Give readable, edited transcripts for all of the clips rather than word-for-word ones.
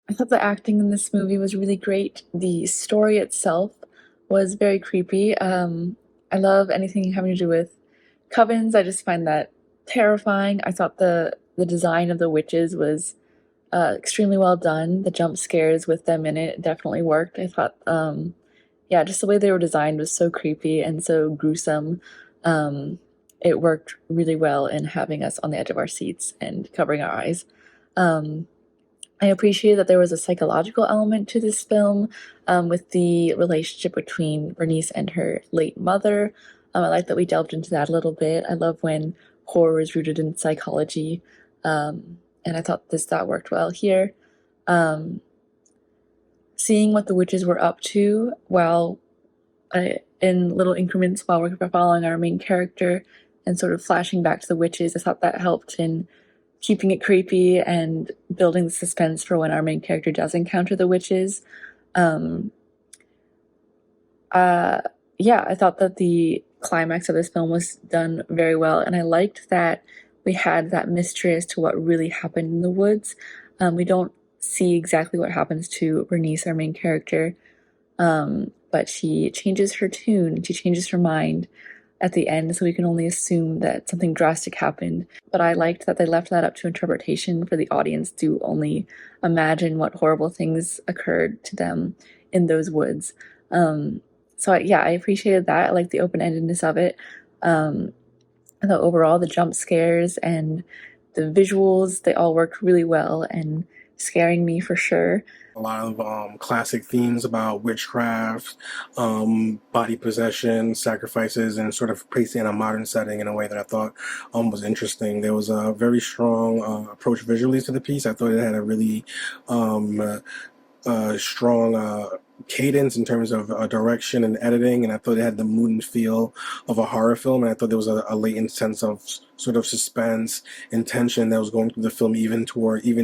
I thought the acting in this movie was really great. The story itself was very creepy. I love anything having to do with covens. I just find that terrifying. I thought the design of the witches was extremely well done. The jump scares with them in it definitely worked. I thought, yeah, just the way they were designed was so creepy and so gruesome. It worked really well in having us on the edge of our seats and covering our eyes. Um, I appreciate that there was a psychological element to this film, with the relationship between Bernice and her late mother. I like that we delved into that a little bit. I love when horror is rooted in psychology, and I thought that worked well here. Um, Seeing what the witches were up to while in little increments while we're following our main character and sort of flashing back to the witches, I thought that helped in keeping it creepy and building the suspense for when our main character does encounter the witches. Um, uh, yeah, I thought that the climax of this film was done very well, and I liked that we had that mystery as to what really happened in the woods. We don't see exactly what happens to Bernice, our main character, but she changes her tune, she changes her mind at the end, so we can only assume that something drastic happened. But I liked that they left that up to interpretation for the audience to only imagine what horrible things occurred to them in those woods. Yeah, I appreciated that. I like the open-endedness of it. I thought overall the jump scares and the visuals, they all worked really well and scaring me for sure. A lot of classic themes about witchcraft, body possession, sacrifices, and sort of placed in a modern setting in a way that I thought was interesting. There was a very strong approach visually to the piece. I thought it had a really strong cadence in terms of direction and editing, and I thought it had the mood and feel of a horror film, and I thought there was a latent sense of sort of suspense and tension that was going through the film, even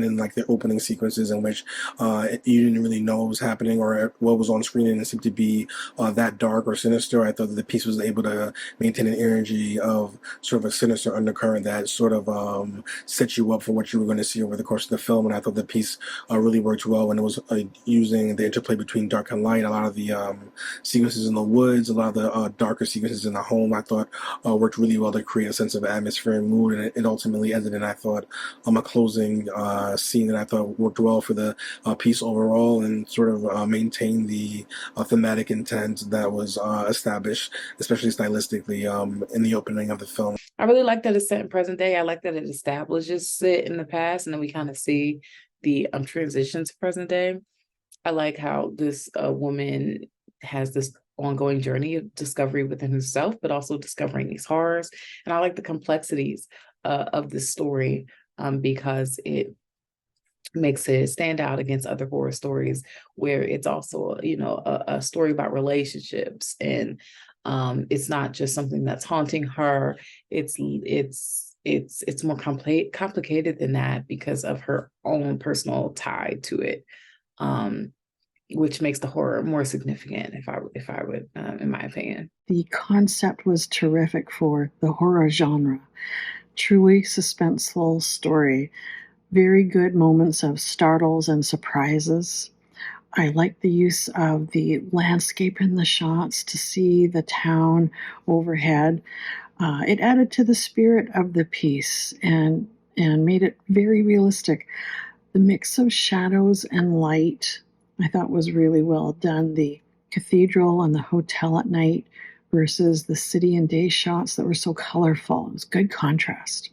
in like the opening sequences in which you didn't really know what was happening or what was on screen, and it seemed to be that dark or sinister. I thought that the piece was able to maintain an energy of sort of a sinister undercurrent that sort of set you up for what you were going to see over the course of the film, and I thought the piece really worked well when it was using the interplay between dark and light. A lot of the sequences in the woods, a lot of the darker sequences in the home, I thought worked really well to create a sense of atmosphere and mood, and it ultimately ended in, I thought, a closing scene that I thought worked well for the piece overall and sort of maintained the thematic intent that was established, especially stylistically, in the opening of the film. I really like that it's set in present day. I like that it establishes it in the past, and then we kind of see the transition to present day. I like how this woman has this ongoing journey of discovery within herself, but also discovering these horrors. And I like the complexities of this story because it makes it stand out against other horror stories where it's also, you know, a story about relationships, and it's not just something that's haunting her. It's more complicated than that because of her own personal tie to it, which makes the horror more significant, if I would, in my opinion. The concept was terrific for the horror genre. Truly suspenseful story. Very good moments of startles and surprises. I like the use of the landscape in the shots to see the town overhead. It added to the spirit of the piece and made it very realistic. The mix of shadows and light I thought was really well done. The cathedral and the hotel at night versus the city and day shots that were so colorful. It was good contrast.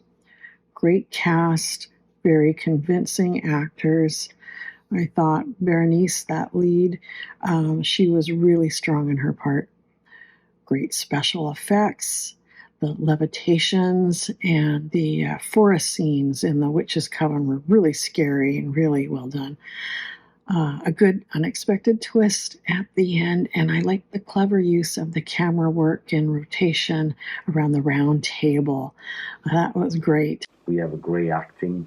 Great cast, very convincing actors. I thought Berenice, that lead, she was really strong in her part. Great special effects, the levitations, and the forest scenes in the Witch's Coven were really scary and really well done. A good unexpected twist at the end, and I like the clever use of the camera work and rotation around the round table. That was great. We have a great acting,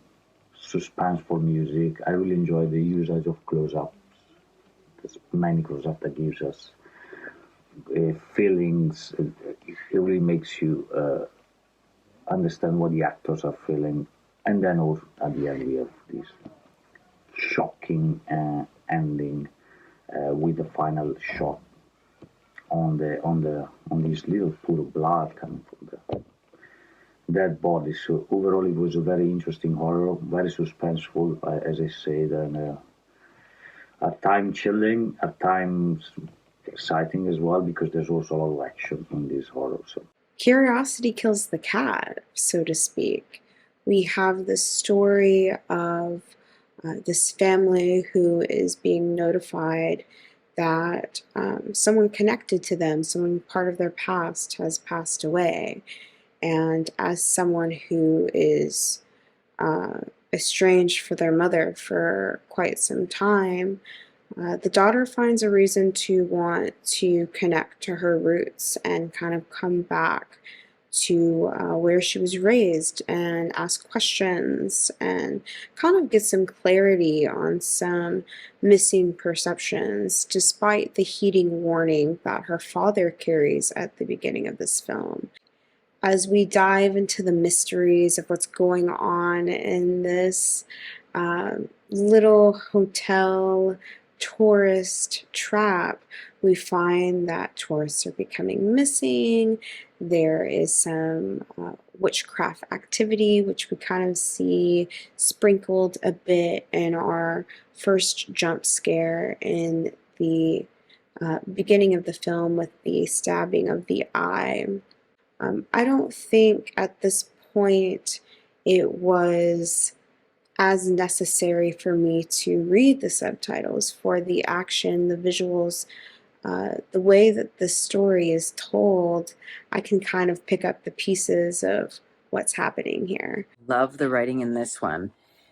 suspenseful music. I really enjoy the usage of close-ups. There's many close-ups that gives us feelings. It really makes you understand what the actors are feeling. And then also at the end we have this shocking ending with the final shot on this little pool of blood coming from the dead body. So overall, it was a very interesting horror, very suspenseful, as I said, and at times chilling, at times exciting as well, because there's also a lot of action in this horror. So Curiosity kills the cat, so to speak. We have the story of this family who is being notified that someone connected to them, someone part of their past, has passed away. And as someone who is estranged from their mother for quite some time, the daughter finds a reason to want to connect to her roots and kind of come back to where she was raised and ask questions and kind of get some clarity on some missing perceptions, despite the heating warning that her father carries at the beginning of this film. As we dive into the mysteries of what's going on in this little hotel tourist trap, we find that tourists are becoming missing. There is some witchcraft activity, which we kind of see sprinkled a bit in our first jump scare in the beginning of the film with the stabbing of the eye. I don't think at this point it was as necessary for me to read the subtitles for the action, the visuals, the way that the story is told. I can kind of pick up the pieces of what's happening here. Love the writing in this one.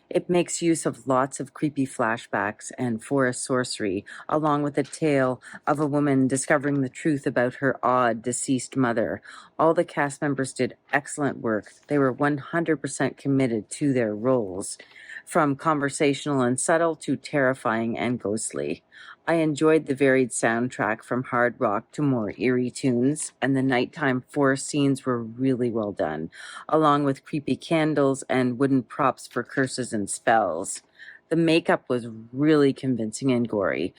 It makes use of lots of creepy flashbacks and forest sorcery, along with a tale of a woman discovering the truth about her odd deceased mother. All the cast members did excellent work. They were 100% committed to their roles, from conversational and subtle to terrifying and ghostly. I enjoyed the varied soundtrack from hard rock to more eerie tunes, and the nighttime forest scenes were really well done, along with creepy candles and wooden props for curses and spells. The makeup was really convincing and gory.